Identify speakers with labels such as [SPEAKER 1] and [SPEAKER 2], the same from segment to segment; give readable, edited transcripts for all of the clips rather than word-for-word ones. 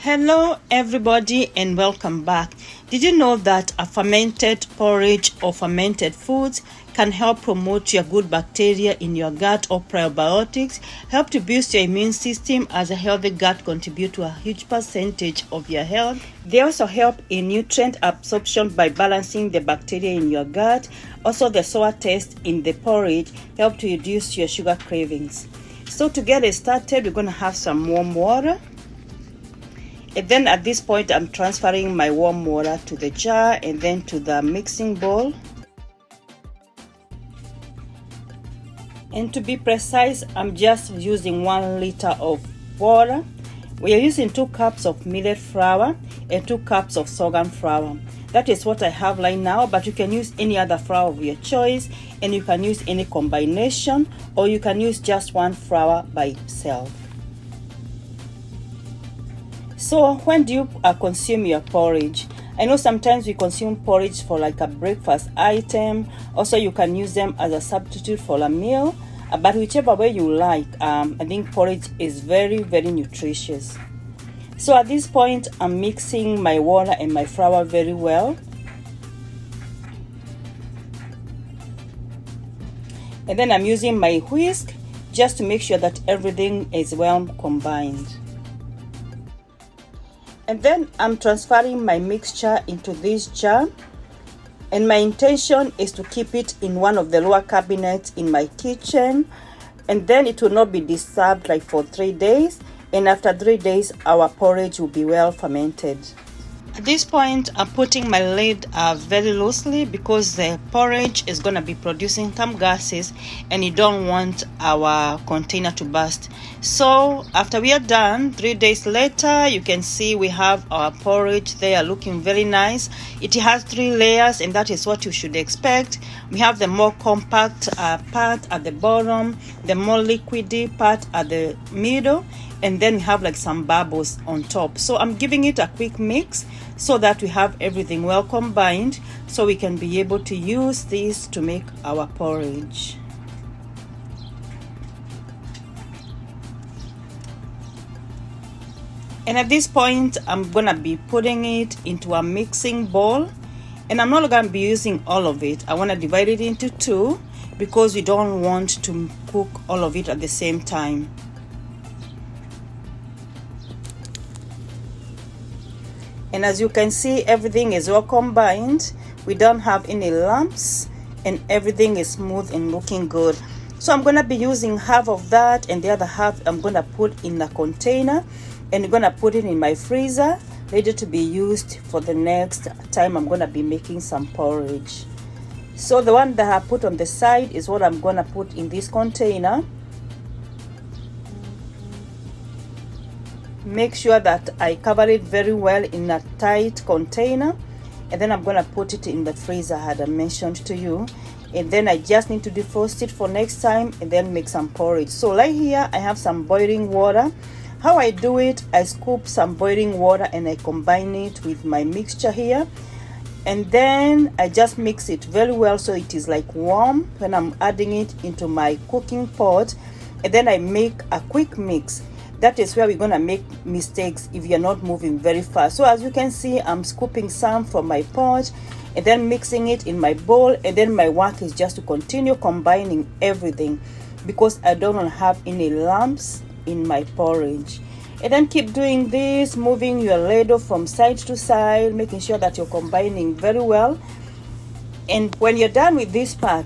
[SPEAKER 1] Hello everybody and welcome back. Did you know that a fermented porridge or fermented foods can help promote your good bacteria in your gut or probiotics, help to boost your immune system, as a healthy gut contribute to a huge percentage of your health. They also help in nutrient absorption by balancing the bacteria in your gut. Also, the sour taste in the porridge help to reduce your sugar cravings. So to get it started, we're going to have some warm water. And then at this point, I'm transferring my warm water to the jar and then to the mixing bowl. And to be precise, I'm just using 1 liter of water. We are using 2 cups of millet flour and 2 cups of sorghum flour. That is what I have right now, but you can use any other flour of your choice, and you can use any combination, or you can use just one flour by itself. So when do you consume your porridge? I know sometimes we consume porridge for like a breakfast item. Also, you can use them as a substitute for a meal. But whichever way you like, I think porridge is very, very nutritious. So at this point, I'm mixing my water and my flour very well. And then I'm using my whisk just to make sure that everything is well combined. And then I'm transferring my mixture into this jar, and my intention is to keep it in one of the lower cabinets in my kitchen, and then it will not be disturbed like for 3 days, and after 3 days our porridge will be well fermented. At this point, I'm putting my lid very loosely because the porridge is going to be producing some gases and you don't want our container to burst. So after we are done, 3 days later, you can see we have our porridge there looking very nice. It has 3 layers, and that is what you should expect. We have the more compact part at the bottom, the more liquidy part at the middle, and then we have like some bubbles on top. So I'm giving it a quick mix so that we have everything well combined, so we can be able to use this to make our porridge. And at this point, I'm gonna be putting it into a mixing bowl, and I'm not gonna be using all of it. I want to divide it into 2 because we don't want to cook all of it at the same time. And as you can see, everything is well combined. We don't have any lumps, and everything is smooth and looking good. So I'm gonna be using half of that, and the other half I'm gonna put in a container, and I'm gonna put it in my freezer, ready to be used for the next time I'm gonna be making some porridge. So the one that I put on the side is what I'm gonna put in this container. Make sure that I cover it very well in a tight container, and then I'm gonna put it in the freezer I had mentioned to you, and then I just need to defrost it for next time and then make some porridge. So right here I have some boiling water. How I do it, I scoop some boiling water and I combine it with my mixture here, and then I just mix it very well so it is like warm when I'm adding it into my cooking pot, and then I make a quick mix. That is where we're gonna make mistakes if you're not moving very fast. So as you can see, I'm scooping some from my pot and then mixing it in my bowl, and then my work is just to continue combining everything because I don't want to have any lumps in my porridge. And then keep doing this, moving your ladle from side to side, making sure that you're combining very well. And when you're done with this part,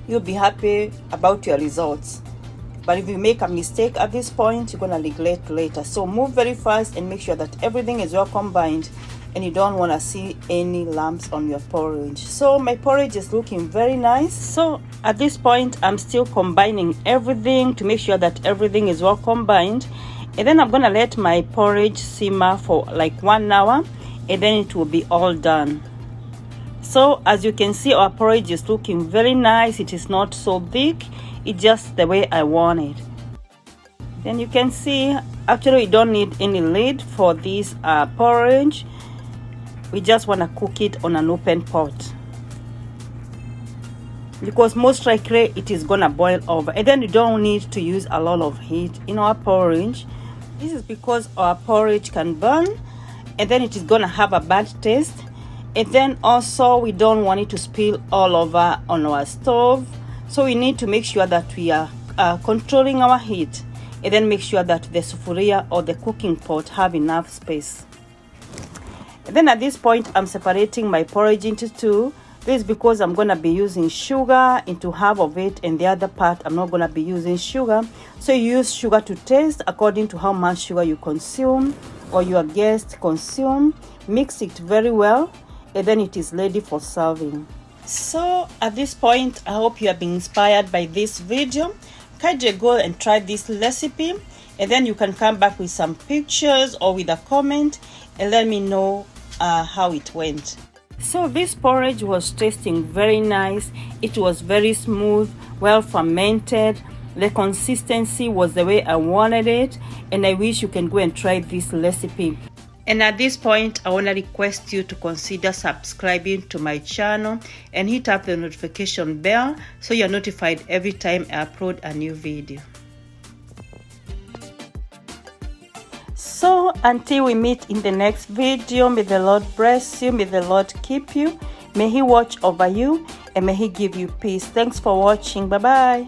[SPEAKER 1] you'll be happy about your results. But if you make a mistake at this point, you're gonna regret later. So move very fast and make sure that everything is well combined, and you don't want to see any lumps on your porridge. So my porridge is looking very nice. So at this point, I'm still combining everything to make sure that everything is well combined, and then I'm gonna let my porridge simmer for like 1 hour, and then it will be all done. So as you can see, our porridge is looking very nice. It is not so thick, it's just the way I want it. Then you can see, actually you don't need any lid for this porridge. We just want to cook it on an open pot because most likely it is gonna boil over, and then you don't need to use a lot of heat in our porridge. This is because our porridge can burn, and then it is gonna have a bad taste. And then also we don't want it to spill all over on our stove, so we need to make sure that we are controlling our heat, and then make sure that the sufuria or the cooking pot have enough space. And then at this point I'm separating my porridge into two. This is because I'm gonna be using sugar into half of it, and the other part I'm not gonna be using sugar. So you use sugar to taste according to how much sugar you consume or your guests consume. Mix it very well, and then it is ready for serving. So at this point, I hope you have been inspired by this video. Kindly go and try this recipe, and then you can come back with some pictures or with a comment and let me know how it went. So this porridge was tasting very nice. It was very smooth, well fermented. The consistency was the way I wanted it, and I wish you can go and try this recipe. And at this point, I want to request you to consider subscribing to my channel and hit up the notification bell so you're notified every time I upload a new video. So until we meet in the next video, may the Lord bless you, may the Lord keep you, may He watch over you, and may He give you peace. Thanks for watching. Bye bye.